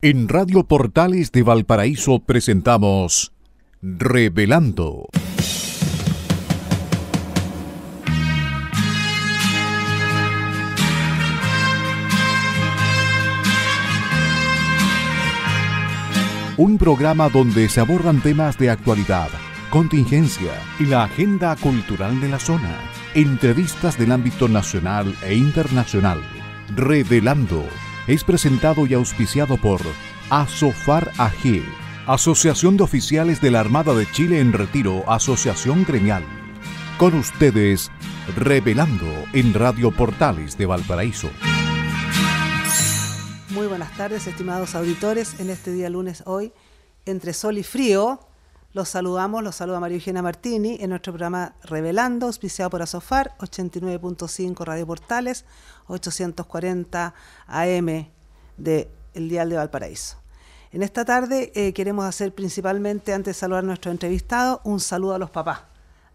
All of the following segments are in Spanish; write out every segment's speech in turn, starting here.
En Radio Portales de Valparaíso presentamos Revelando. Un programa donde se abordan temas de actualidad, contingencia y la agenda cultural de la zona. Entrevistas del ámbito nacional e internacional. Revelando es presentado y auspiciado por Asofar AG, Asociación de Oficiales de la Armada de Chile en Retiro, Asociación Gremial. Con ustedes, Revelando en Radio Portales de Valparaíso. Muy buenas tardes, estimados auditores. En este día lunes, hoy, entre sol y frío, los saluda María Eugenia Martini en nuestro programa Revelando, auspiciado por Asofar, 89.5 Radio Portales, 840 AM de El Dial de Valparaíso. En esta tarde queremos hacer principalmente, antes de saludar a nuestro entrevistado, un saludo a los papás.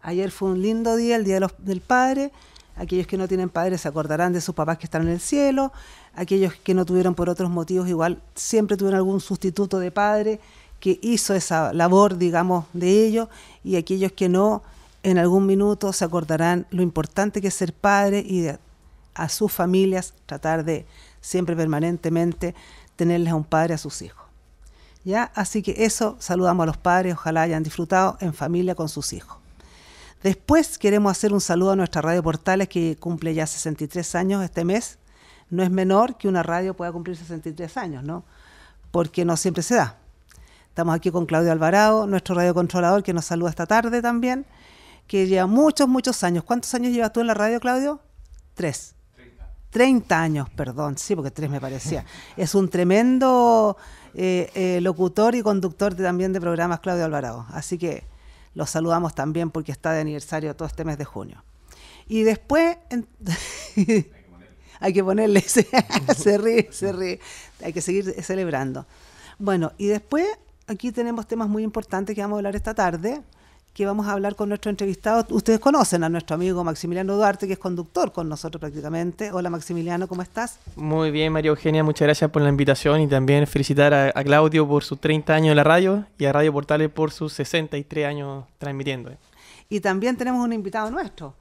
Ayer fue un lindo día, el Día del Padre. Aquellos que no tienen padres se acordarán de sus papás que están en el cielo. Aquellos que no tuvieron por otros motivos, igual siempre tuvieron algún sustituto de padre que hizo esa labor, digamos, de ellos, y aquellos que no, en algún minuto se acordarán lo importante que es ser padre y a sus familias tratar de siempre permanentemente tenerles a un padre a sus hijos. ¿Ya? Así que eso, saludamos a los padres, ojalá hayan disfrutado en familia con sus hijos. Después queremos hacer un saludo a nuestra Radio Portales, que cumple ya 63 años este mes. No es menor que una radio pueda cumplir 63 años, ¿no? Porque no siempre se da. Estamos aquí con Claudio Alvarado, nuestro radiocontrolador, que nos saluda esta tarde también, que lleva muchos años. ¿Cuántos años llevas tú en la radio, Claudio? 30 años, perdón, sí, porque 3 me parecía. Es un tremendo locutor y conductor también de programas, Claudio Alvarado. Así que los saludamos también porque está de aniversario todo este mes de junio. Y después hay que ponerle, se ríe, hay que seguir celebrando. Bueno, y después aquí tenemos temas muy importantes que vamos a hablar esta tarde, que vamos a hablar con nuestro entrevistado. Ustedes conocen a nuestro amigo Maximiliano Duarte, que es conductor con nosotros prácticamente. Hola Maximiliano, ¿cómo estás? Muy bien, María Eugenia, muchas gracias por la invitación y también felicitar a Claudio por sus 30 años en la radio y a Radio Portales por sus 63 años transmitiendo. Y también tenemos un invitado nuestro,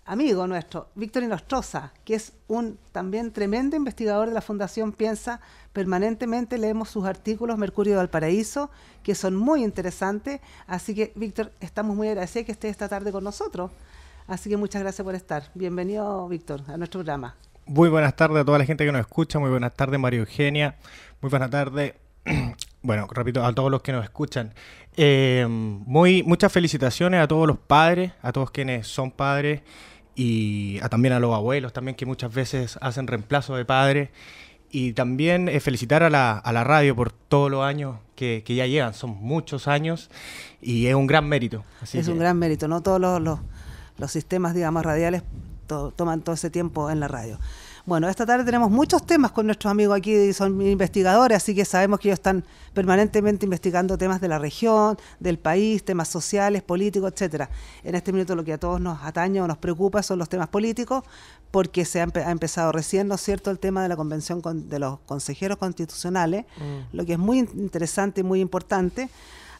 amigo nuestro, Víctor Inostroza, que es un también tremendo investigador de la Fundación Piensa. Permanentemente leemos sus artículos, Mercurio de Valparaíso, que son muy interesantes. Así que, Víctor, estamos muy agradecidos que estés esta tarde con nosotros. Así que muchas gracias por estar. Bienvenido, Víctor, a nuestro programa. Muy buenas tardes a toda la gente que nos escucha. Muy buenas tardes, María Eugenia. Muy buenas tardes, bueno, repito, a todos los que nos escuchan. Muchas felicitaciones a todos los padres, a todos quienes son padres y también a los abuelos, también que muchas veces hacen reemplazo de padres. Y también felicitar a la radio por todos los años que ya llevan, son muchos años y es un gran mérito. Un gran mérito, no todos los sistemas, digamos, radiales toman todo ese tiempo en la radio. Bueno, esta tarde tenemos muchos temas con nuestros amigos aquí, son investigadores, así que sabemos que ellos están permanentemente investigando temas de la región, del país, temas sociales, políticos, etcétera. En este minuto lo que a todos nos atañe o nos preocupa son los temas políticos, porque se ha empezado recién, ¿no es cierto?, el tema de la convención de los consejeros constitucionales, lo que es muy interesante y muy importante.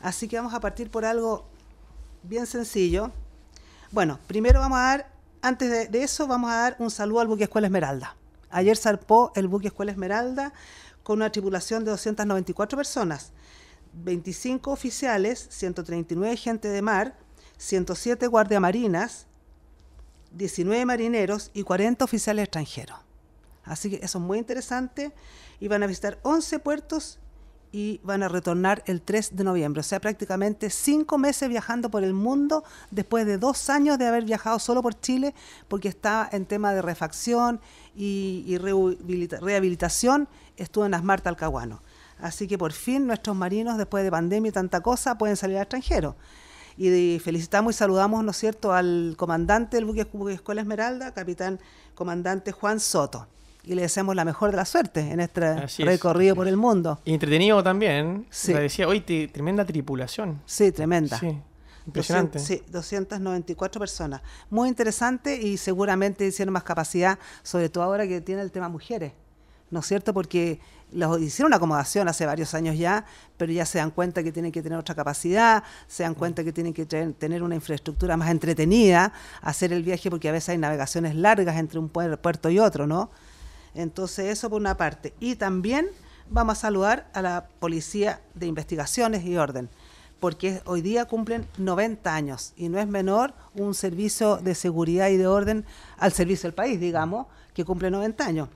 Así que vamos a partir por algo bien sencillo. Bueno, primero vamos a dar, antes de eso, vamos a dar un saludo al buque Escuela Esmeralda. Ayer zarpó el buque Escuela Esmeralda con una tripulación de 294 personas, 25 oficiales, 139 gente de mar, 107 guardiamarinas, 19 marineros y 40 oficiales extranjeros. Así que eso es muy interesante. Y van a visitar 11 puertos y van a retornar el 3 de noviembre. O sea, prácticamente 5 meses viajando por el mundo después de 2 años de haber viajado solo por Chile, porque estaba en tema de refacción y rehabilitación, estuvo en Asmar Talcahuano. Así que por fin nuestros marinos, después de pandemia y tanta cosa, pueden salir al extranjero. Y felicitamos y saludamos, ¿no es cierto?, al comandante del buque Escuela Esmeralda, capitán comandante Juan Soto. Y le deseamos la mejor de la suerte en este recorrido por el mundo. Y entretenido también. Sí. Me decía, hoy tremenda tripulación. Sí, tremenda. Sí, impresionante. 294 personas. Muy interesante y seguramente hicieron más capacidad, sobre todo ahora que tiene el tema mujeres. ¿No es cierto? Porque los hicieron una acomodación hace varios años ya, pero ya se dan cuenta que tienen que tener otra capacidad, se dan cuenta que tienen que tener una infraestructura más entretenida, hacer el viaje, porque a veces hay navegaciones largas entre un puerto y otro, ¿no? Entonces eso por una parte. Y también vamos a saludar a la Policía de Investigaciones y Orden, porque hoy día cumplen 90 años y no es menor un servicio de seguridad y de orden al servicio del país, digamos, que cumple 90 años.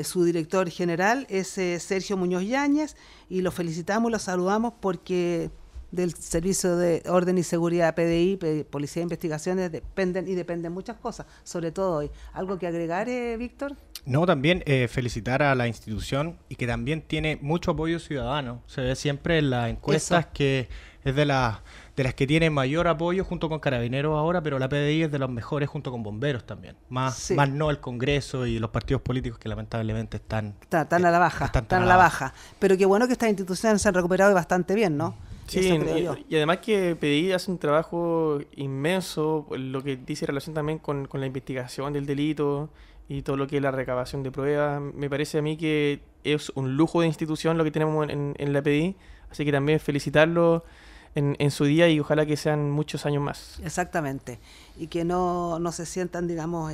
Su director general es Sergio Muñoz Yáñez, y lo felicitamos y lo saludamos porque del Servicio de Orden y Seguridad PDI, Policía de Investigaciones, dependen muchas cosas, sobre todo hoy. ¿Algo que agregar, Víctor? No, también felicitar a la institución, y que también tiene mucho apoyo ciudadano. Se ve siempre en las encuestas que es de las que tiene mayor apoyo junto con Carabineros ahora, pero la PDI es de los mejores junto con Bomberos también. Más no el Congreso y los partidos políticos que lamentablemente están a la baja. Están a la baja. Pero qué bueno que estas instituciones se han recuperado bastante bien, ¿no? Sí, y además que PDI hace un trabajo inmenso, lo que dice relación también con la investigación del delito y todo lo que es la recabación de pruebas. Me parece a mí que es un lujo de institución lo que tenemos en la PDI, así que también felicitarlo en su día, y ojalá que sean muchos años más. Exactamente, y que no se sientan, digamos,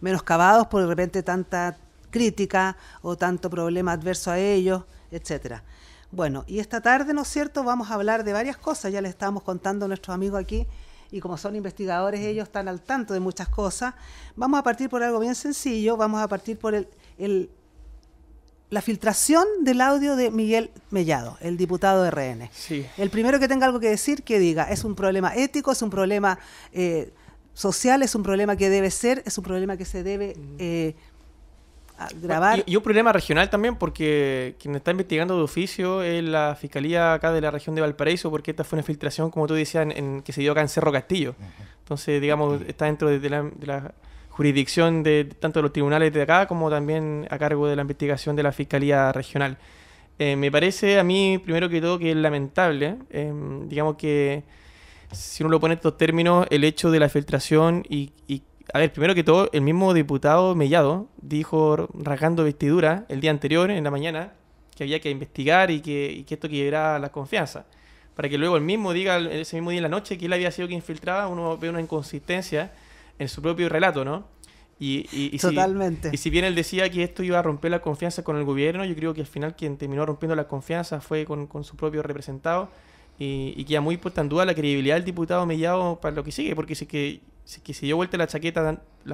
menoscabados por de repente tanta crítica o tanto problema adverso a ellos, etcétera. Bueno, y esta tarde, ¿no es cierto?, vamos a hablar de varias cosas. Ya les estábamos contando a nuestros amigos aquí, y como son investigadores, ellos están al tanto de muchas cosas. Vamos a partir por algo bien sencillo, vamos a partir por la filtración del audio de Miguel Mellado, el diputado de RN. Sí. El primero que tenga algo que decir, que diga. Es un problema ético, es un problema social, es un problema que debe ser, es un problema que se debe grabar. Y un problema regional también, porque quien está investigando de oficio es la Fiscalía acá de la región de Valparaíso, porque esta fue una filtración, como tú decías, que se dio acá en Cerro Castillo. Entonces, digamos, está dentro de la jurisdicción de tanto de los tribunales de acá como también a cargo de la investigación de la Fiscalía Regional. Me parece a mí, primero que todo, que es lamentable, digamos que si uno lo pone en estos términos, el hecho de la filtración y a ver, primero que todo, el mismo diputado Mellado dijo, rasgando vestidura, el día anterior, en la mañana, que había que investigar y que esto quebrara la confianza. Para que luego él mismo diga, ese mismo día en la noche, que él había sido quien filtraba, uno ve una inconsistencia en su propio relato, ¿no? Totalmente. Y si bien él decía que esto iba a romper la confianza con el gobierno, yo creo que al final quien terminó rompiendo la confianza fue con su propio representado, y queda muy puesta en duda la credibilidad del diputado Mellado para lo que sigue, porque si se dio vuelta la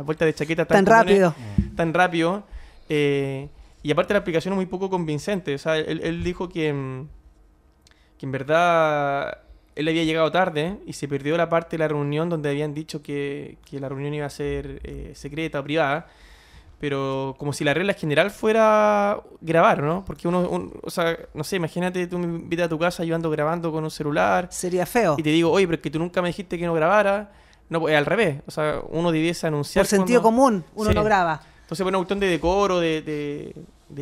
vuelta de chaqueta tan rápido, y aparte la explicación es muy poco convincente. O sea, él dijo que en verdad él había llegado tarde y se perdió la parte de la reunión donde habían dicho que la reunión iba a ser secreta o privada, pero como si la regla general fuera grabar, ¿no? Porque o sea, no sé, imagínate, tú me invitas a tu casa, yo ando grabando con un celular. Sería feo. Y te digo, oye, pero es que tú nunca me dijiste que no grabara. No, pues al revés. O sea, uno debiese anunciar. Por sentido común, uno no graba. Entonces, por una cuestión de decoro, de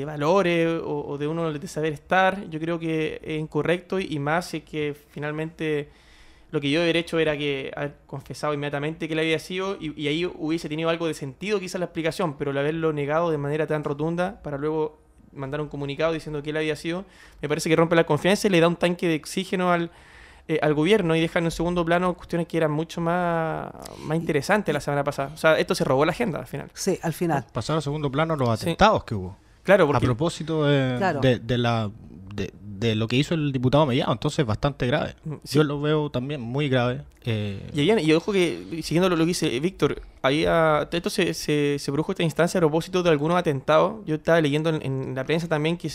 valores o de uno de saber estar, yo creo que es incorrecto, y más es que finalmente lo que yo de derecho era que haber confesado inmediatamente que él había sido, y ahí hubiese tenido algo de sentido quizás la explicación, pero el haberlo negado de manera tan rotunda para luego mandar un comunicado diciendo que él había sido, me parece que rompe la confianza y le da un tanque de oxígeno al gobierno, y dejan en segundo plano cuestiones que eran mucho más interesantes la semana pasada. O sea, esto se robó la agenda al final. Sí, al final. Pasaron a segundo plano los atentados que hubo. Claro, porque... A propósito de lo que hizo el diputado Mellado, entonces bastante grave. Sí. Yo lo veo también muy grave. Y ojo que, siguiendo lo que dice Víctor, esto se produjo esta instancia a propósito de algunos atentados. Yo estaba leyendo en la prensa también que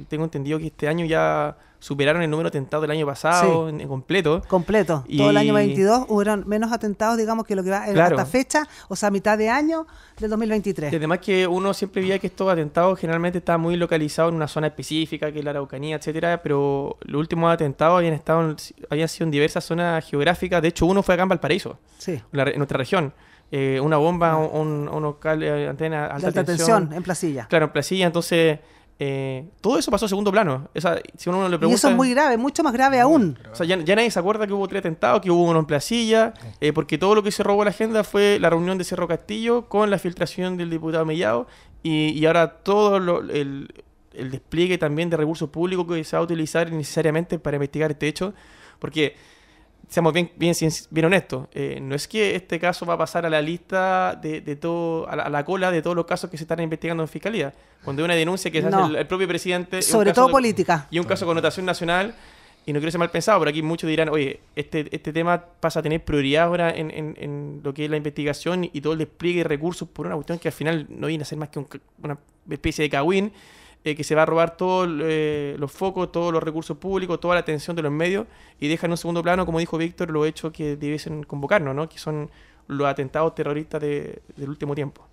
tengo entendido que este año ya superaron el número de atentados del año pasado, sí, en completo. Completo. Todo el año 22 hubieron menos atentados, digamos, que lo que va en esta fecha, o sea, mitad de año del 2023. Y además que uno siempre veía que estos atentados generalmente estaban muy localizados en una zona específica, que es la Araucanía, etcétera, pero los últimos atentados habían sido en diversas zonas geográficas. De hecho, uno fue acá en Valparaíso, sí, en nuestra región. Una bomba, unos cables, antenas de alta tensión en Placilla. Claro, en Placilla. Entonces, todo eso pasó a segundo plano. O sea, si uno le pregunta, y eso es muy grave, mucho más grave aún. O sea, ya nadie se acuerda que hubo 3 atentados, que hubo uno en Placilla, porque todo lo que se robó la agenda fue la reunión de Cerro Castillo con la filtración del diputado Mellado, y ahora todo el despliegue también de recursos públicos que se va a utilizar necesariamente para investigar este hecho, porque seamos bien honestos, no es que este caso va a pasar a la lista de todo, a la cola de todos los casos que se están investigando en Fiscalía. Cuando hay una denuncia que se hace el propio presidente... Sobre todo política. Y un caso de connotación nacional, y no quiero ser mal pensado, pero aquí muchos dirán, oye, este tema pasa a tener prioridad ahora en lo que es la investigación y todo el despliegue de recursos por una cuestión que al final no viene a ser más que una especie de cagüín, que se va a robar todos los focos, todos los recursos públicos, toda la atención de los medios y deja en un segundo plano, como dijo Víctor, los hechos que debiesen convocarnos, ¿no? Que son los atentados terroristas del último tiempo.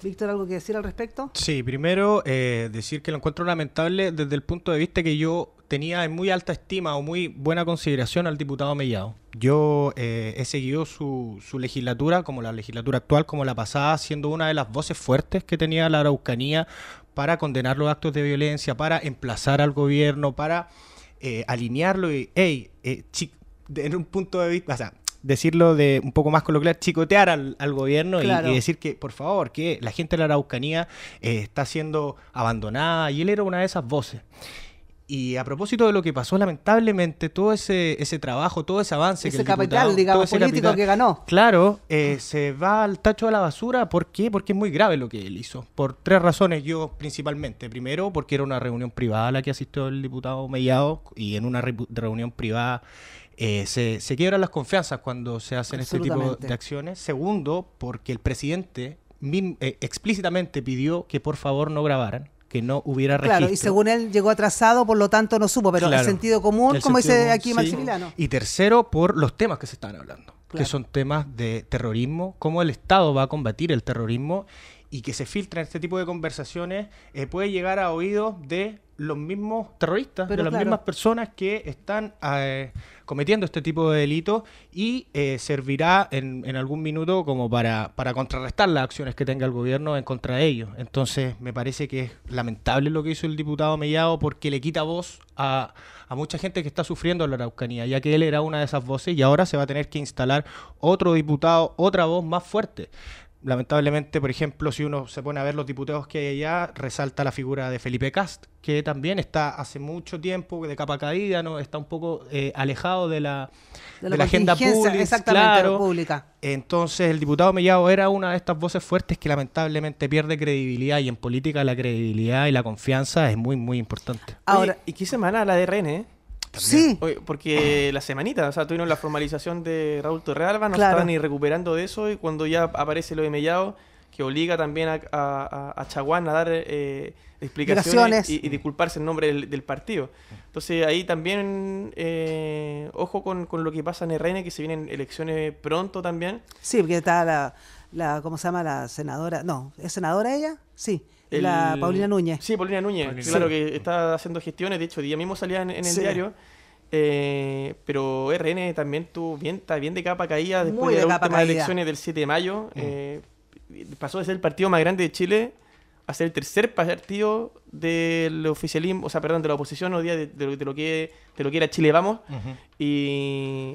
Víctor, ¿algo que decir al respecto? Sí, primero decir que lo encuentro lamentable desde el punto de vista que yo tenía en muy alta estima o muy buena consideración al diputado Mellado. Yo he seguido su legislatura, como la legislatura actual, como la pasada, siendo una de las voces fuertes que tenía la Araucanía para condenar los actos de violencia, para emplazar al gobierno, para alinearlo y, en un punto de vista, o sea, decirlo de un poco más coloquial, chicotear al gobierno claro. y decir que, por favor, que la gente de la Araucanía está siendo abandonada, y él era una de esas voces. Y a propósito de lo que pasó, lamentablemente, todo ese trabajo, todo ese avance... Ese capital, digamos, político que ganó. Claro, se va al tacho de la basura. ¿Por qué? Porque es muy grave lo que él hizo. Por 3 razones, yo principalmente. Primero, porque era una reunión privada a la que asistió el diputado Mellado, y en una reunión privada se quiebran las confianzas cuando se hacen este tipo de acciones. Segundo, porque el presidente explícitamente pidió que por favor no grabaran, que no hubiera registro. Claro, y según él llegó atrasado, por lo tanto no supo, pero claro, el sentido común, como dice aquí Maximiliano. Y tercero, por los temas que se están hablando, claro, que son temas de terrorismo, cómo el Estado va a combatir el terrorismo, y que se filtran este tipo de conversaciones puede llegar a oídos de los mismos terroristas, pero de las mismas personas que están cometiendo este tipo de delitos, y servirá en algún minuto como para contrarrestar las acciones que tenga el gobierno en contra de ellos. Entonces me parece que es lamentable lo que hizo el diputado Mellado, porque le quita voz a mucha gente que está sufriendo en la Araucanía, ya que él era una de esas voces, y ahora se va a tener que instalar otro diputado, otra voz más fuerte. Lamentablemente, por ejemplo, si uno se pone a ver los diputados que hay allá, resalta la figura de Felipe Kast, que también está hace mucho tiempo de capa caída, ¿no? Está un poco alejado de la agenda pública. Entonces, el diputado Mellado era una de estas voces fuertes que lamentablemente pierde credibilidad, y en política la credibilidad y la confianza es muy, muy importante. Ahora, oye, ¿y qué semana la de RN? Sí. Oye, porque la semanita, o sea, tuvieron la formalización de Raúl Torrealba, no estaban ni recuperando de eso, y cuando ya aparece lo de Mellado, que obliga también a Chaguán a dar explicaciones y disculparse en nombre del partido. Entonces ahí también, ojo con lo que pasa en RN, que se vienen elecciones pronto también. Sí, porque está ¿cómo se llama? La senadora, no, ¿es senadora ella? Sí. La Paulina Núñez. Sí, Paulina Núñez, claro, que está haciendo gestiones, de hecho, día mismo salía en el diario, pero RN también está bien de capa caída después de las últimas elecciones del 7 de mayo. Pasó de ser el partido más grande de Chile a ser el tercer partido del oficialismo, o sea, perdón, de la oposión hoy día, de lo que era Chile Vamos, y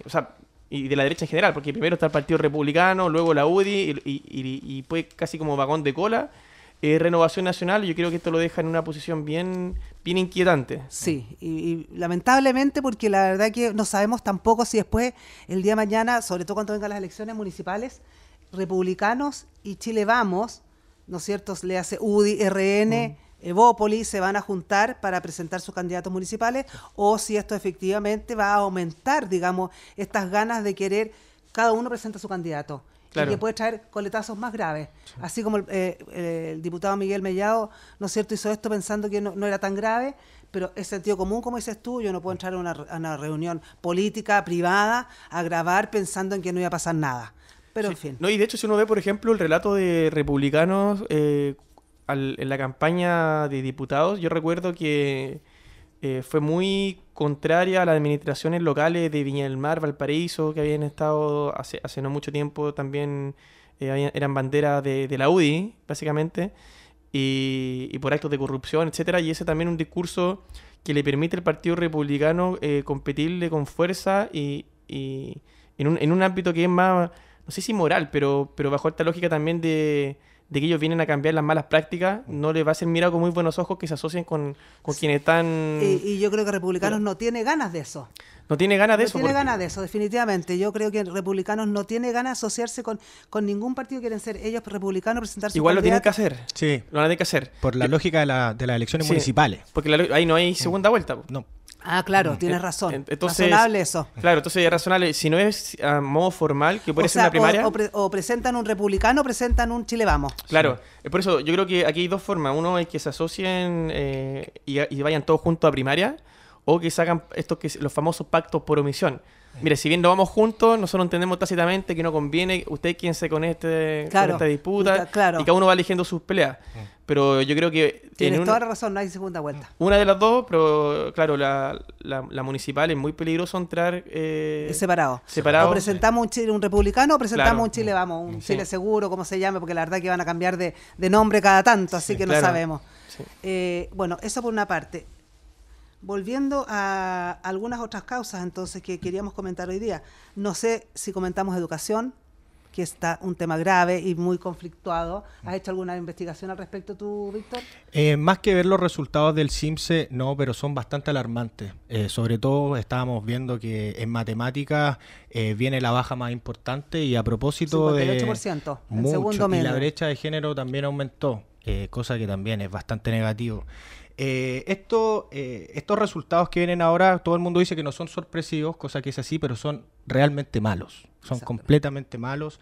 de la derecha en general, porque primero está el Partido Republicano, luego la UDI, y pues casi como vagón de cola. Renovación Nacional, yo creo que esto lo deja en una posición bien inquietante. Sí, y lamentablemente, porque la verdad que no sabemos tampoco si después, el día de mañana, sobre todo cuando vengan las elecciones municipales, Republicanos y Chile Vamos, ¿no es cierto?, le hace UDI, RN, Evópolis, se van a juntar para presentar sus candidatos municipales, o si esto efectivamente va a aumentar, digamos, estas ganas de querer, cada uno presenta su candidato. Claro. Y que puede traer coletazos más graves. Sí. Así como el diputado Miguel Mellado, ¿no es cierto?, hizo esto pensando que no era tan grave, pero es sentido común, como dices tú. Yo no puedo entrar a una reunión política, privada, a grabar pensando en que no iba a pasar nada. Pero sí, en fin. No, y de hecho, si uno ve, por ejemplo, el relato de republicanos en la campaña de diputados, yo recuerdo que fue muy contraria a las administraciones locales de Viña del Mar, Valparaíso, que habían estado hace no mucho tiempo también, eran banderas de la UDI, básicamente, y por actos de corrupción, etcétera. Y ese también es un discurso que le permite al Partido Republicano competirle con fuerza y en un ámbito que es más, no sé si moral, pero bajo esta lógica también de de que ellos vienen a cambiar las malas prácticas, no les va a ser mirado con muy buenos ojos que se asocien con quienes están... Y yo creo que Republicanos no tiene ganas de eso. No tiene ganas de No eso. tiene ganas de eso, definitivamente. Yo creo que Republicanos no tiene ganas de asociarse con ningún partido. Quieren ser ellos republicanos, presentar su Igual lo tienen que candidato. hacer. Sí. Lo van a tener que hacer. Por la lógica de las elecciones Sí, municipales. Porque ahí no hay segunda vuelta. Po. No. Ah, claro, tienes razón. Entonces, razonable eso. Claro, entonces es razonable. Si no es a modo formal, que puede ser una primaria. O presentan un republicano o presentan un Chile Vamos. Claro, por eso yo creo que aquí hay dos formas. Uno es que se asocien y vayan todos juntos a primaria, o que sacan los famosos pactos por omisión. Mire, si bien no vamos juntos, nosotros entendemos tácitamente que no conviene usted quien con esta disputa, claro. y cada uno va eligiendo sus peleas. Pero yo creo que tienes toda la razón, no hay segunda vuelta. Una de las dos, pero claro, la municipal es muy peligroso entrar separado. O presentamos un republicano o presentamos un Chile Vamos, un Sí. Chile Seguro, como se llame, porque la verdad que van a cambiar de nombre cada tanto, así que no sabemos. Sí. Bueno, eso por una parte. Volviendo a algunas otras causas entonces que queríamos comentar hoy día. No sé si comentamos educación, que está un tema grave y muy conflictuado. ¿Has hecho alguna investigación al respecto tú, Víctor? Más que ver los resultados del CIMSE, no, pero son bastante alarmantes. Sobre todo estábamos viendo que en matemáticas viene la baja más importante y a propósito 58% en mucho, segundo y medio. la brecha de género también aumentó, cosa que también es bastante negativo. Estos resultados que vienen ahora, todo el mundo dice que no son sorpresivos, cosa que es así, pero son realmente malos. Son completamente malos.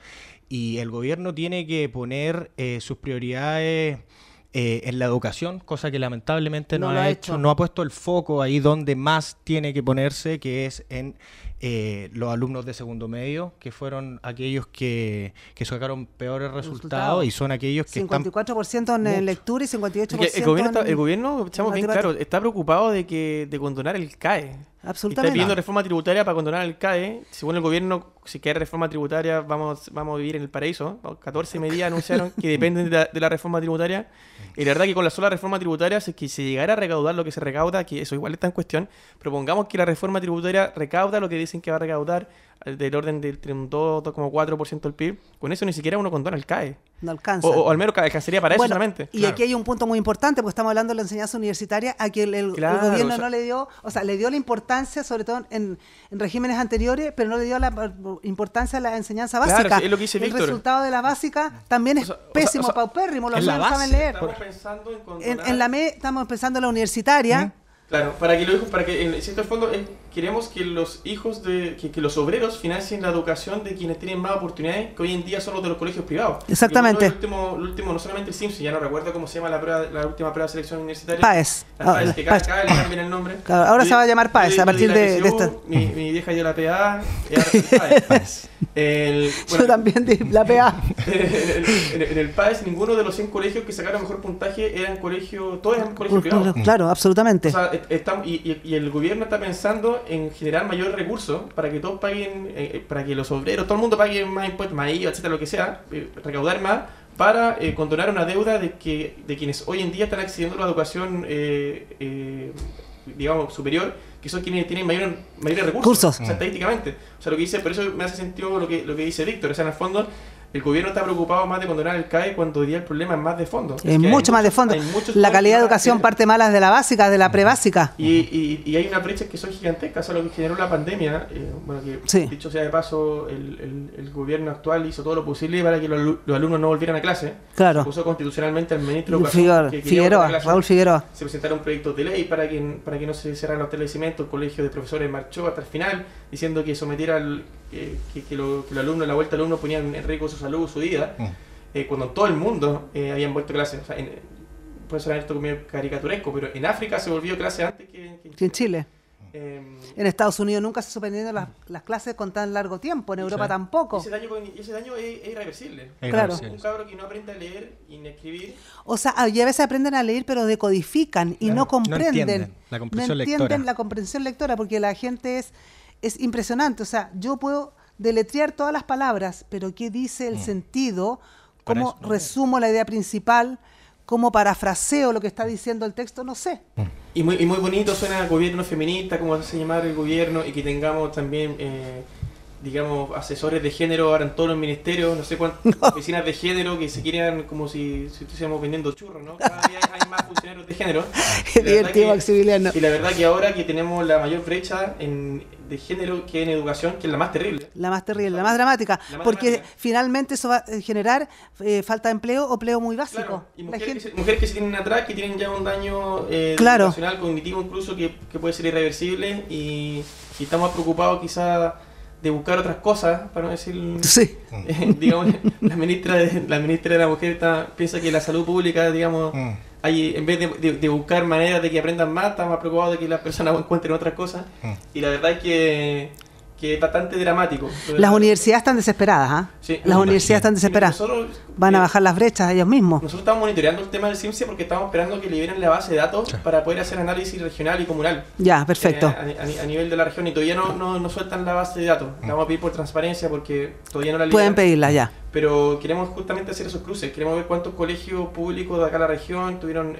Y el gobierno tiene que poner sus prioridades en la educación, cosa que lamentablemente no ha hecho. No ha puesto el foco ahí donde más tiene que ponerse, que es en los alumnos de segundo medio, que fueron aquellos que sacaron peores resultados y son aquellos que 54% en lectura y 58% el gobierno, echamos bien claro, está preocupado de condonar el CAE. Absolutamente. Está pidiendo reforma tributaria para condonar el CAE. Según el gobierno, si quiere reforma tributaria, vamos a vivir en el paraíso. 14 medidas anunciaron que dependen de la reforma tributaria. Y la verdad que con la sola reforma tributaria, si es que se llegara a recaudar lo que se recauda, que eso igual está en cuestión, propongamos que la reforma tributaria recauda lo que dicen que va a recaudar, del orden del 2,4% del PIB. Con eso ni siquiera uno condona el CAE. No alcanza. O al menos alcanzaría para eso solamente. Y aquí hay un punto muy importante, porque estamos hablando de la enseñanza universitaria, a que el gobierno no le dio, le dio la importancia, sobre todo en regímenes anteriores, pero no le dio la importancia a la enseñanza básica. Claro, es lo que dice Víctor. El resultado de la básica también es pésimo, paupérrimo, los niños saben leer. Estamos pensando en condonar... En la ME estamos empezando la universitaria. Claro, para que en cierto fondo queremos que los hijos que los obreros financien la educación de quienes tienen más oportunidades, que hoy en día son los de los colegios privados. Exactamente. El último, no solamente el CIMSE, ya no recuerdo cómo se llama la última prueba de selección universitaria. PAES. PAES, que cada le cambian el nombre. Claro, ahora se va a llamar PAES a partir de esta. Mi vieja dio la PA, y ahora PAES. Yo también di la PA. En el PAES, ninguno de los 100 colegios que sacaron mejor puntaje todos eran colegios privados. Claro, absolutamente. O sea, y el gobierno está pensando en generar mayores recursos para que todos paguen, para que los obreros, todo el mundo pague más impuestos, más IVA, etcétera, lo que sea, recaudar más para condonar una deuda de quienes hoy en día están accediendo a la educación, digamos, superior, que son quienes tienen mayores recursos, o sea, estadísticamente. O sea, lo que dice, por eso me hace sentido lo que dice Víctor. O sea, en el fondo, el gobierno está preocupado más de condonar el CAE cuando hoy día el problema es más de fondo. Es mucho más de fondo. La calidad de educación parte más de la básica, de la prebásica. Y hay unas brechas que son gigantescas. O sea, lo que generó la pandemia, dicho sea de paso, el gobierno actual hizo todo lo posible para que los alumnos no volvieran a clase. Claro. Se puso constitucionalmente al ministro de Educación, Raúl Figueroa. Se presentaron proyectos de ley para que no se cerraran los establecimientos. El colegio de profesores marchó hasta el final diciendo que sometiera que los alumnos, la vuelta de alumnos ponían en riesgo su salud, su vida, cuando todo el mundo habían vuelto a clase. O sea, puede sonar esto como caricaturesco, pero en África se volvió clase antes que en Chile. En Estados Unidos nunca se suspendieron las clases con tan largo tiempo, en Europa tampoco. Y ese daño es irreversible. Claro. Un cabro que no aprende a leer y ni a escribir. O sea, a veces aprenden a leer, pero decodifican y no comprenden. No entienden la comprensión lectora. La comprensión lectora, porque la gente es impresionante. O sea, yo puedo deletrear todas las palabras, pero ¿qué dice el sentido? ¿Cómo resumo la idea principal? ¿Cómo parafraseo lo que está diciendo el texto? No sé. Y muy bonito suena el gobierno feminista, como se llama el gobierno, y que tengamos también digamos, asesores de género ahora en todos los ministerios, no sé cuántas oficinas de género que se quieren como si estuviésemos vendiendo churros, ¿no? Cada día hay más funcionarios de género. Y la verdad que ahora que tenemos la mayor brecha de género que en educación, que es la más terrible. La más terrible, la más dramática, porque finalmente eso va a generar falta de empleo o empleo muy básico. Claro. Y mujeres que se tienen atrás, que tienen ya un daño emocional, cognitivo incluso, que puede ser irreversible y estamos preocupados quizás de buscar otras cosas, para no decir, digamos, la ministra de la Mujer piensa que la salud pública, digamos, en vez de buscar maneras de que aprendan más, está más preocupado de que las personas encuentren otras cosas, y la verdad es que es bastante dramático. Las universidades están desesperadas, ¿ah? Sí, las universidades están desesperadas. Van a bajar las brechas ellos mismos. Nosotros estamos monitoreando el tema del CIMSE porque estamos esperando que liberen la base de datos para poder hacer análisis regional y comunal. Ya, perfecto. A nivel de la región, y todavía no sueltan la base de datos. La vamos a pedir por transparencia porque todavía no la liberan. Pueden pedirla ya. Pero queremos justamente hacer esos cruces. Queremos ver cuántos colegios públicos de acá en la región tuvieron,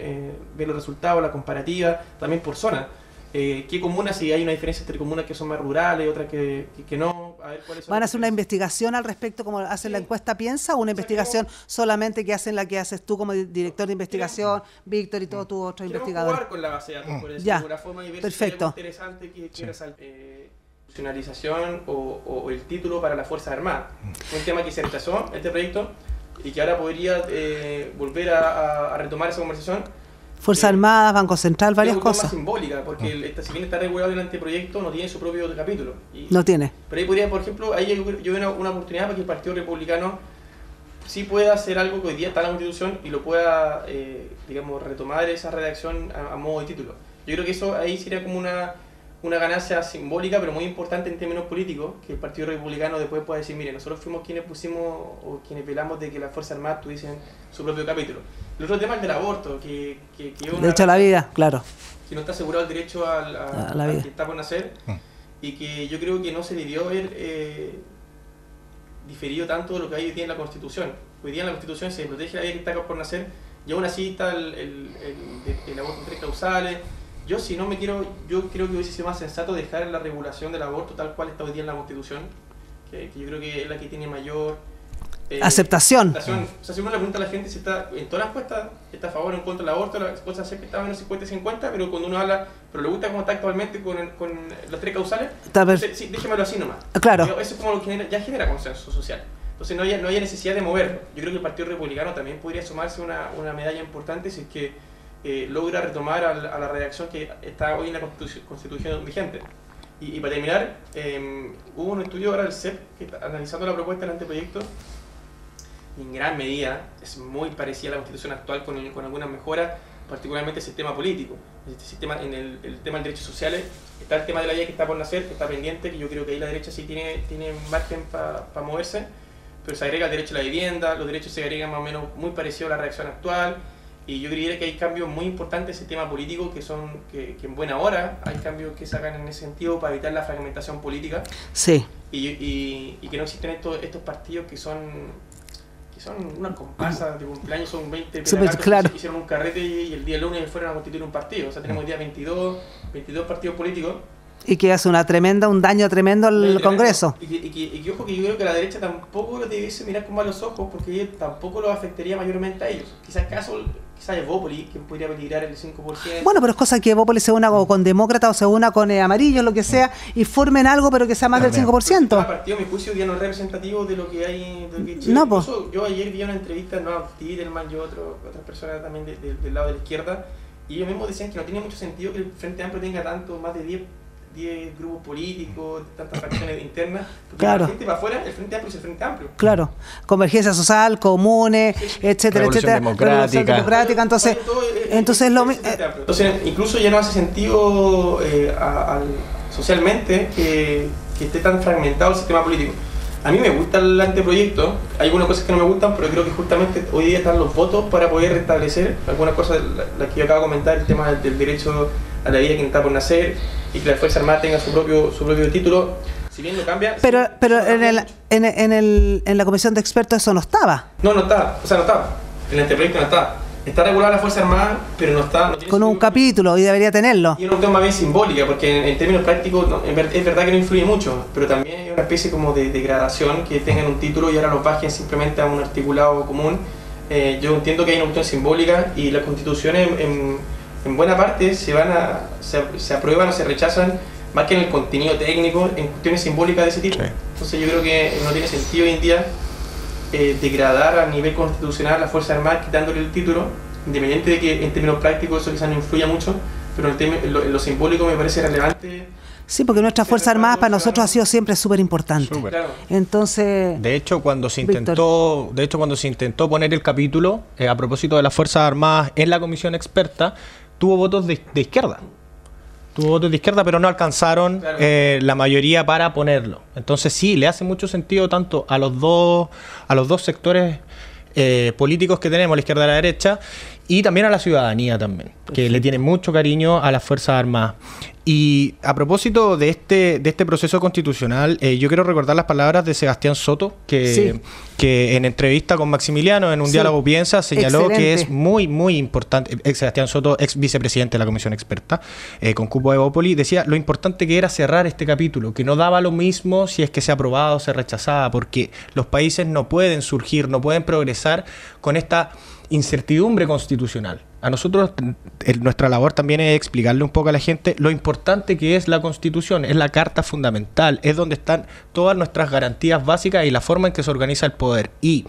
ver los resultados, la comparativa, también por zona. ¿Qué comunas, si hay una diferencia entre comunas que son más rurales, otras que no? A ver, ¿cuáles son? ¿Van a hacer una investigación al respecto como hacen la encuesta Piensa o una investigación solamente que hacen la que haces tú como director de investigación, Víctor y todos tus otros investigadores? Jugar con la base de datos, por decirlo de alguna forma, y ver perfecto. si es algo interesante que resaltar. Funcionalización o el título para las Fuerzas Armadas. Un tema que se rechazó, este proyecto, y que ahora podría volver a retomar esa conversación. Fuerzas Armadas, Banco Central, varias cosas. Es simbólica, porque si bien está regulado el anteproyecto, no tiene su propio capítulo. No tiene. Pero ahí podría, por ejemplo, ahí yo veo una oportunidad para que el Partido Republicano sí pueda hacer algo que hoy día está en la Constitución y lo pueda, digamos, retomar esa redacción a modo de título. Yo creo que eso ahí sería como una ganancia simbólica, pero muy importante en términos políticos, que el Partido Republicano después pueda decir, mire, nosotros fuimos quienes pusimos o quienes velamos de que las Fuerzas Armadas tuviesen su propio capítulo. El otro tema es el del aborto, que derecho a la vida, claro. Si no está asegurado el derecho a la vida que está por nacer, y que yo creo que no se debió haber diferido tanto de lo que hay hoy día en la Constitución. Hoy día en la Constitución se protege la vida que está por nacer, y aún así está el aborto en 3 causales. Yo creo que hubiese sido más sensato dejar la regulación del aborto tal cual está hoy día en la Constitución, que yo creo que es la que tiene mayor aceptación. O sea, si uno le pregunta a la gente si está, en todas las encuestas, está a favor o en contra del aborto, las cosas siempre estaban en 50-50, pero cuando uno habla, pero le gusta cómo está actualmente con las 3 causales, sí, déjemelo así nomás. Claro. Pero eso es como lo que ya genera consenso social. Entonces no hay necesidad de moverlo. Yo creo que el Partido Republicano también podría sumarse una medalla importante si es que logra retomar a la redacción que está hoy en la Constitución vigente. Y para terminar, hubo un estudio ahora del CEP que está analizando la propuesta del anteproyecto, y en gran medida es muy parecida a la Constitución actual con algunas mejoras, particularmente el sistema político. En el tema de derechos sociales está el tema de la ley que está por nacer, que está pendiente, que yo creo que ahí la derecha sí tiene margen para moverse, pero se agrega el derecho a la vivienda, los derechos se agregan más o menos muy parecidos a la redacción actual. Y yo diría que hay cambios muy importantes en el sistema político que en buena hora hay cambios que sacan en ese sentido para evitar la fragmentación política. Sí. Y que no existen estos partidos que son una comparsa de cumpleaños, son 20 pelagatos claro. que hicieron un carrete y el día lunes fueron a constituir un partido. O sea, tenemos hoy día 22 partidos políticos. Y que hace un daño tremendo al Congreso. Y que ojo, que yo creo que la derecha tampoco lo debiese mirar con malos ojos, porque tampoco lo afectaría mayormente a ellos. Quizás Evópolis, que podría peligrar el 5%. Bueno, pero es cosa que Evópolis se una con demócratas o se una con amarillos, lo que sea, y formen algo, pero que sea más del 5%. El partido, a mi juicio, ya no es representativo de lo que hay en Chile. No, pues. Yo ayer vi una entrevista, no, Tidelman y otras personas también del lado de la izquierda, y ellos mismos decían que no tiene mucho sentido que el Frente Amplio tenga más de 10 grupos políticos, tantas facciones internas, porque claro. La gente para afuera, el Frente Amplio es el Frente Amplio. Claro, Convergencia Social, comunes, etcétera, etcétera. Revolución democrática, entonces Entonces, incluso ya no hace sentido socialmente que esté tan fragmentado el sistema político. A mí me gusta el anteproyecto, hay algunas cosas que no me gustan, pero creo que justamente hoy día están los votos para poder restablecer algunas cosas, las que yo acabo de comentar, el tema del derecho a la vida que está por nacer y que la Fuerza Armada tenga su propio título. Si bien lo cambia... Pero en la comisión de expertos eso no estaba. No estaba. En el anteproyecto no estaba. está regulada la Fuerza Armada, pero no tiene con un capítulo, y debería tenerlo. Y es una cuestión más bien simbólica, porque en términos prácticos es verdad que no influye mucho, pero también hay una especie como de degradación que tengan un título y ahora los bajen simplemente a un articulado común. Yo entiendo que hay una cuestión simbólica y las constituciones en buena parte se aprueban o se rechazan más que en el contenido técnico, en cuestiones simbólicas de ese tipo. Sí. Entonces yo creo que no tiene sentido hoy en día degradar a nivel constitucional a la Fuerza Armada quitándole el título, independiente de que en términos prácticos eso quizás no influya mucho, pero en lo simbólico me parece relevante. Sí, porque nuestra Fuerza Armada para nosotros ha sido siempre súper importante. Claro. Entonces, de hecho, cuando se intentó poner el capítulo a propósito de las Fuerzas Armadas en la comisión experta, tuvo votos de izquierda. Tuvo votos de izquierda, pero no alcanzaron la mayoría para ponerlo. Entonces sí, le hace mucho sentido tanto a los dos sectores políticos que tenemos, la izquierda y la derecha, y también a la ciudadanía también, que le tiene mucho cariño a las Fuerzas Armadas. Y a propósito de este proceso constitucional, yo quiero recordar las palabras de Sebastián Soto, que en entrevista con Maximiliano, en un diálogo Piensa, señaló que es muy, muy importante. Sebastián Soto, ex vicepresidente de la comisión experta, con cupo de Evópoli, decía lo importante que era cerrar este capítulo, que no daba lo mismo si es que se aprobaba o se rechazaba, porque los países no pueden surgir, no pueden progresar con esta incertidumbre constitucional. A nosotros, nuestra labor también es explicarle un poco a la gente lo importante que es la Constitución, es la carta fundamental, es donde están todas nuestras garantías básicas y la forma en que se organiza el poder. Y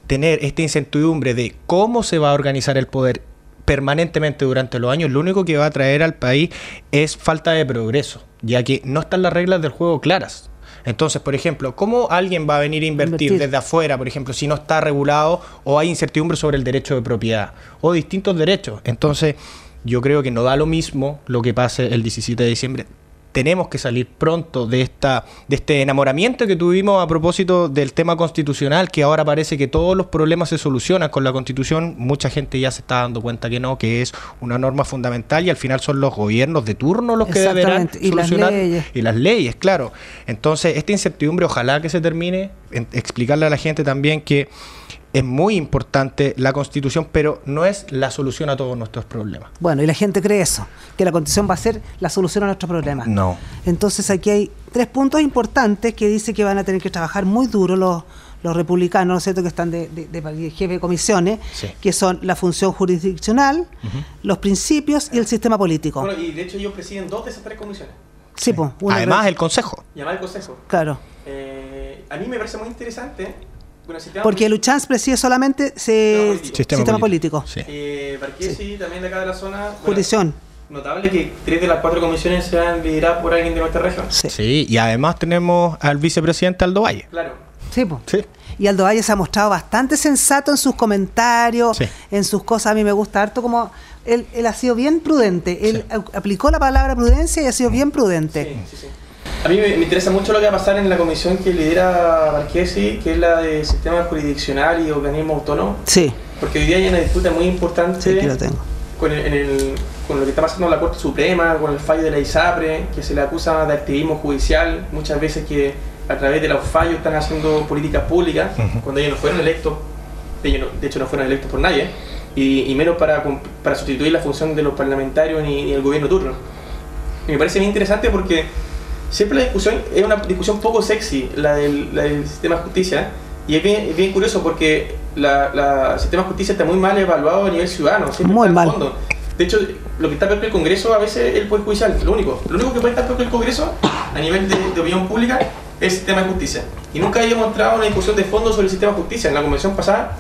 tener esta incertidumbre de cómo se va a organizar el poder permanentemente durante los años, lo único que va a traer al país es falta de progreso, ya que no están las reglas del juego claras. Entonces, por ejemplo, ¿cómo alguien va a venir a invertir desde afuera, por ejemplo, si no está regulado o hay incertidumbre sobre el derecho de propiedad o distintos derechos? Entonces, yo creo que no da lo mismo lo que pase el 17 de diciembre. Tenemos que salir pronto de este enamoramiento que tuvimos a propósito del tema constitucional, que ahora parece que todos los problemas se solucionan con la Constitución. Mucha gente ya se está dando cuenta que no, que es una norma fundamental y al final son los gobiernos de turno los que deberán solucionar. Y las leyes, claro. Entonces, esta incertidumbre ojalá que se termine. Explicarle a la gente también que es muy importante la Constitución, pero no es la solución a todos nuestros problemas. Bueno, y la gente cree eso, que la Constitución va a ser la solución a nuestros problemas. No. Entonces aquí hay 3 puntos importantes que dice que van a tener que trabajar muy duro los republicanos, ¿no es cierto?, que están de jefe de comisiones, que son la función jurisdiccional, los principios y el sistema político. Bueno, y de hecho ellos presiden 2 de esas 3 comisiones. Sí, pues. Además el Consejo. Y además el Consejo. Claro. A mí me parece muy interesante. Bueno, porque Luchans preside solamente sistema político. Sí. Barquesi, también de acá de la zona. Jurisdicción. Notable que 3 de las 4 comisiones sean lideradas por alguien de nuestra región. Sí, y además tenemos al vicepresidente Aldo Valle. Claro. Sí, pues. Sí. Y Aldo Valle se ha mostrado bastante sensato en sus comentarios, en sus cosas. A mí me gusta harto como él ha sido bien prudente. Él aplicó la palabra prudencia y ha sido bien prudente. Sí. A mí me interesa mucho lo que va a pasar en la comisión que lidera Barquesi, que es la de sistema jurisdiccional y organismo autónomo. Sí. Porque hoy día hay una disputa muy importante sí, lo tengo. Con lo que está pasando en la Corte Suprema, con el fallo de la ISAPRE, que se le acusa de activismo judicial, muchas veces que a través de los fallos están haciendo políticas públicas, cuando ellos no fueron electos, de hecho no fueron electos por nadie, y menos para sustituir la función de los parlamentarios ni el gobierno turno. Y me parece bien interesante porque siempre la discusión es una discusión poco sexy, la del sistema de justicia, y es bien curioso porque el sistema de justicia está muy mal evaluado a nivel ciudadano, muy mal. Fondo. De hecho, lo que está peor que el Congreso a veces es el Poder Judicial, lo único que puede estar peor que el Congreso a nivel de opinión pública es el sistema de justicia. Y nunca había mostrado una discusión de fondo sobre el sistema de justicia. En la convención pasada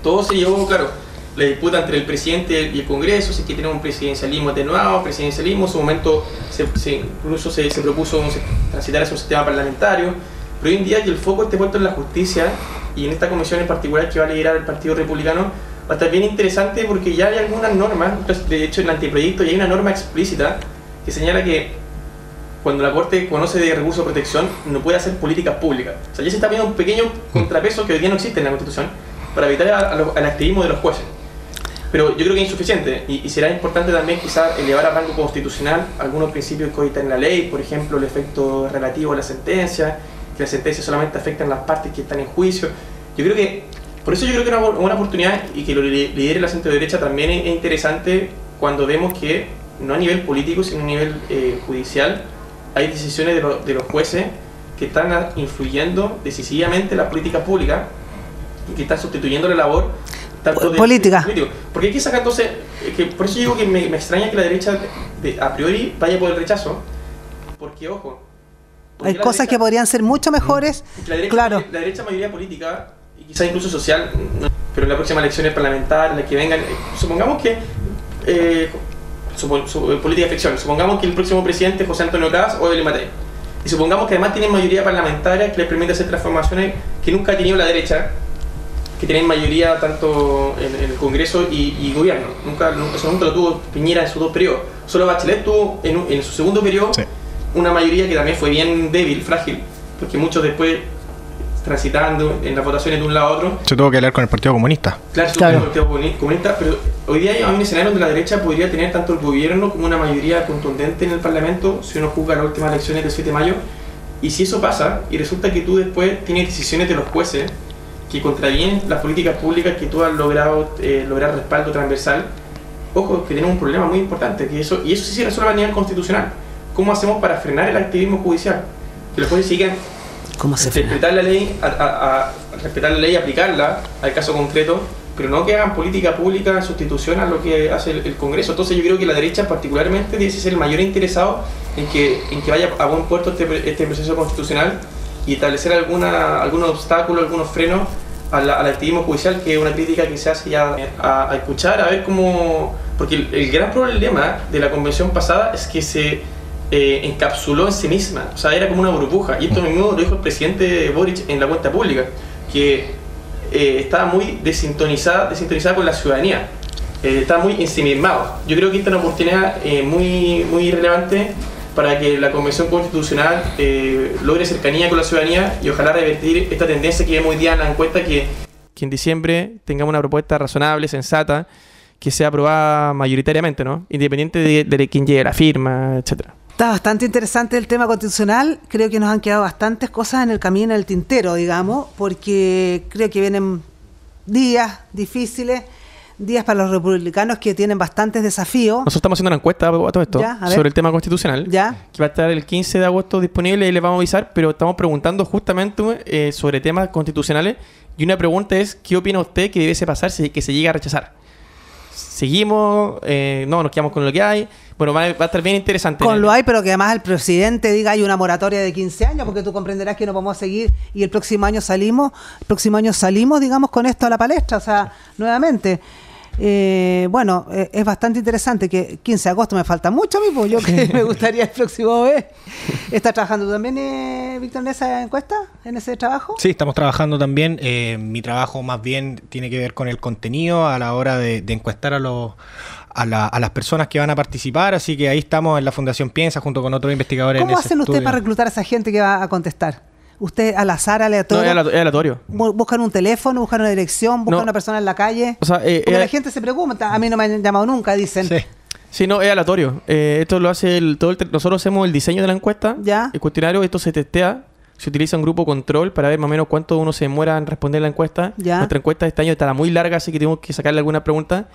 todo se llevó, claro, la disputa entre el presidente y el Congreso, si es que tenemos un presidencialismo atenuado, en su momento incluso se propuso transitar hacia un sistema parlamentario, pero hoy en día que el foco esté puesto en la justicia y en esta comisión en particular que va a liderar el Partido Republicano, va a estar bien interesante porque ya hay algunas normas, de hecho en el anteproyecto ya hay una norma explícita que señala que cuando la Corte conoce de recursos de protección no puede hacer políticas públicas. O sea, ya se está viendo un pequeño contrapeso que hoy día no existe en la Constitución para evitar al activismo de los jueces. Pero yo creo que es insuficiente y será importante también quizás elevar a rango constitucional algunos principios que hoy están en la ley, por ejemplo el efecto relativo a la sentencia, que las sentencias solamente afectan las partes que están en juicio. Yo creo que Por eso yo creo que una buena oportunidad y que lo lidere la centro derecha también es interesante cuando vemos que no a nivel político sino a nivel judicial hay decisiones de los jueces que están influyendo decisivamente en la política pública y que están sustituyendo la labor tanto política. Porque hay que sacar entonces, por eso digo que me extraña que la derecha a priori vaya por el rechazo, porque ojo, hay cosas que podrían ser mucho mejores, claro. La derecha mayoría política y quizás incluso social, pero en las próximas elecciones parlamentarias, las que vengan, supongamos que política de ficción, supongamos que el próximo presidente es José Antonio Caz o Evelyn Matei, y supongamos que además tienen mayoría parlamentaria que les permite hacer transformaciones que nunca ha tenido la derecha, que tienen mayoría tanto en el Congreso y gobierno. Nunca lo tuvo Piñera en sus 2 periodos. Solo Bachelet tuvo en su segundo periodo una mayoría que también fue bien débil, frágil, porque muchos después, transitando en las votaciones de un lado a otro, se tuvo que hablar con el Partido Comunista. Claro, con el Partido Comunista, pero hoy día hay un escenario donde la derecha podría tener tanto el gobierno como una mayoría contundente en el Parlamento si uno juzga las últimas elecciones del 7 de mayo. Y si eso pasa, y resulta que tú después tienes decisiones de los jueces que contravienen las políticas públicas que tú has logrado lograr respaldo transversal, ojo, que tenemos un problema muy importante, y eso sí se resuelve a nivel constitucional. ¿Cómo hacemos para frenar el activismo judicial? Que los jueces sigan respetar la ley, a respetar la ley y aplicarla al caso concreto, pero no que hagan política pública en sustitución a lo que hace el Congreso. Entonces yo creo que la derecha particularmente debe ser el mayor interesado en que vaya a buen puerto este proceso constitucional y establecer algunos obstáculos, algunos frenos al activismo judicial, que es una crítica que se hace ya a escuchar, a ver cómo... Porque el gran problema de la convención pasada es que se encapsuló en sí misma, o sea, era como una burbuja, y esto mismo lo dijo el presidente Boric en la cuenta pública, que estaba muy desintonizada con la ciudadanía, estaba muy ensimismado. Yo creo que esta es una oportunidad muy relevante para que la Convención Constitucional logre cercanía con la ciudadanía y ojalá revertir esta tendencia que vemos hoy día en la encuesta, que en diciembre tengamos una propuesta razonable, sensata, que sea aprobada mayoritariamente, ¿no? Independiente de quién llegue la firma, etcétera. Está bastante interesante el tema constitucional. Creo que nos han quedado bastantes cosas en el camino, en el tintero, digamos, porque creo que vienen días difíciles, días para los republicanos que tienen bastantes desafíos. Nosotros estamos haciendo una encuesta a todo esto sobre el tema constitucional, que va a estar el 15 de agosto disponible y les vamos a avisar, pero estamos preguntando justamente sobre temas constitucionales, y una pregunta es: ¿qué opina usted que debiese pasar si que se llega a rechazar? ¿Seguimos? ¿No? ¿Nos quedamos con lo que hay? Bueno, va a estar bien interesante. Con lo hay, pero que además el presidente diga hay una moratoria de 15 años, porque tú comprenderás que no podemos seguir y el próximo año salimos, digamos, con esto a la palestra, o sea, nuevamente. Bueno, es bastante interesante que 15 de agosto me falta mucho a mí, pues yo que me gustaría el próximo mes. ¿Estás trabajando tú también, Víctor, en esa encuesta, en ese trabajo? Sí, estamos trabajando también. Mi trabajo más bien tiene que ver con el contenido a la hora de encuestar a las personas que van a participar, así que ahí estamos en la Fundación Piensa junto con otros investigadores. ¿Cómo hacen ustedes para reclutar a esa gente que va a contestar? ¿Usted al azar, aleatorio? No, es aleatorio. ¿Buscan un teléfono, buscan una dirección, buscan una persona en la calle? O sea, porque la gente se pregunta, a mí no me han llamado nunca, dicen. Sí, no, es aleatorio. Esto lo hace nosotros hacemos el diseño de la encuesta, el cuestionario, esto se testea, se utiliza un grupo control para ver más o menos cuánto uno se demora en responder la encuesta. Nuestra encuesta de este año estará muy larga, así que tenemos que sacarle alguna pregunta.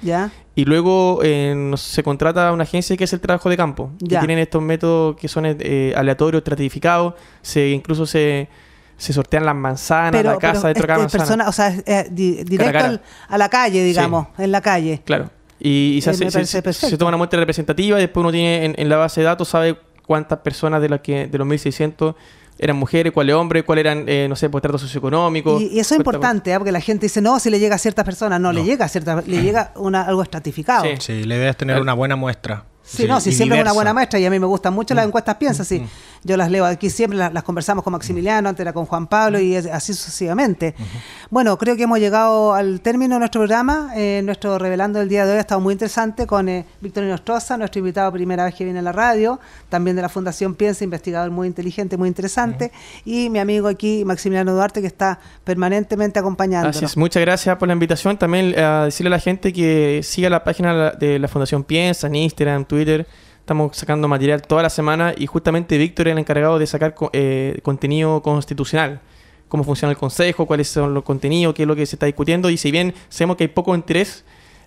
Y luego se contrata a una agencia que hace el trabajo de campo. Que tienen estos métodos que son aleatorios, estratificados. Incluso se sortean las manzanas, la casa dentro de cada manzana. O sea, directo a la calle, digamos, en la calle. Claro. Y se toma una muestra representativa y después uno tiene en la base de datos, sabe cuántas personas de los 1.600 eran mujeres, cuáles hombres, cuáles eran, no sé, por trato socioeconómico. Y eso es importante, porque la gente dice, no, si le llega a ciertas personas, le llega a ciertas, le llega algo estratificado. Sí, la idea es tener una buena muestra. Sí, siempre es una buena muestra, y a mí me gustan mucho las encuestas Piensa, yo las leo aquí siempre, las conversamos con Maximiliano, antes era con Juan Pablo, y así sucesivamente. Bueno, creo que hemos llegado al término de nuestro programa. Nuestro Revelando del día de hoy ha estado muy interesante con Víctor Inostroza, nuestro invitado primera vez que viene a la radio, también de la Fundación Piensa, investigador muy inteligente, muy interesante, y mi amigo aquí, Maximiliano Duarte, que está permanentemente acompañándonos. Así es, muchas gracias por la invitación. También a decirle a la gente que siga la página de la Fundación Piensa en Instagram, Twitter. Estamos sacando material toda la semana y justamente Víctor es el encargado de sacar contenido constitucional. cómo funciona el consejo, cuáles son los contenidos, qué es lo que se está discutiendo, y si bien sabemos que hay poco interés,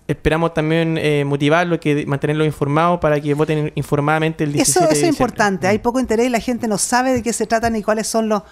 esperamos también motivarlos, mantenerlos informados para que voten informadamente el 17 de Eso es diciembre. importante. Hay poco interés y la gente no sabe de qué se trata ni cuáles son los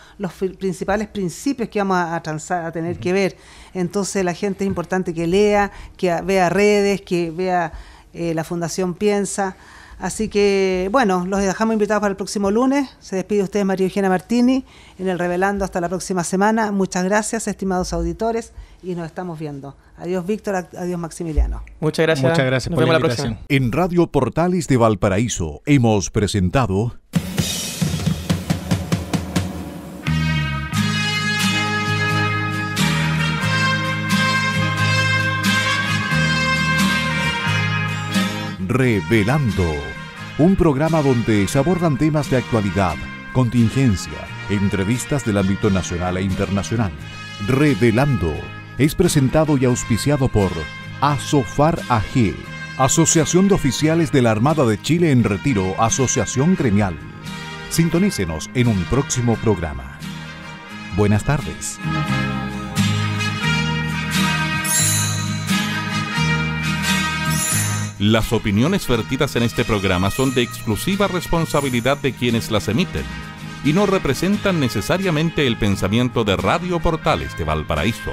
principales principios que vamos a transar, a tener que ver. Entonces la gente es importante que lea, que vea redes, que vea la Fundación Piensa. Así que, bueno, los dejamos invitados para el próximo lunes. Se despide ustedes María Eugenia Martini en el Revelando hasta la próxima semana. Muchas gracias, estimados auditores, y nos estamos viendo. Adiós, Víctor. Adiós, Maximiliano. Muchas gracias. Muchas gracias Nos por vemos la la próxima. invitación. En Radio Portales de Valparaíso hemos presentado Revelando, un programa donde se abordan temas de actualidad, contingencia, entrevistas del ámbito nacional e internacional. Revelando es presentado y auspiciado por Asofar AG, Asociación de Oficiales de la Armada de Chile en Retiro, Asociación Gremial. Sintonícenos en un próximo programa. Buenas tardes. Las opiniones vertidas en este programa son de exclusiva responsabilidad de quienes las emiten y no representan necesariamente el pensamiento de Radio Portales de Valparaíso.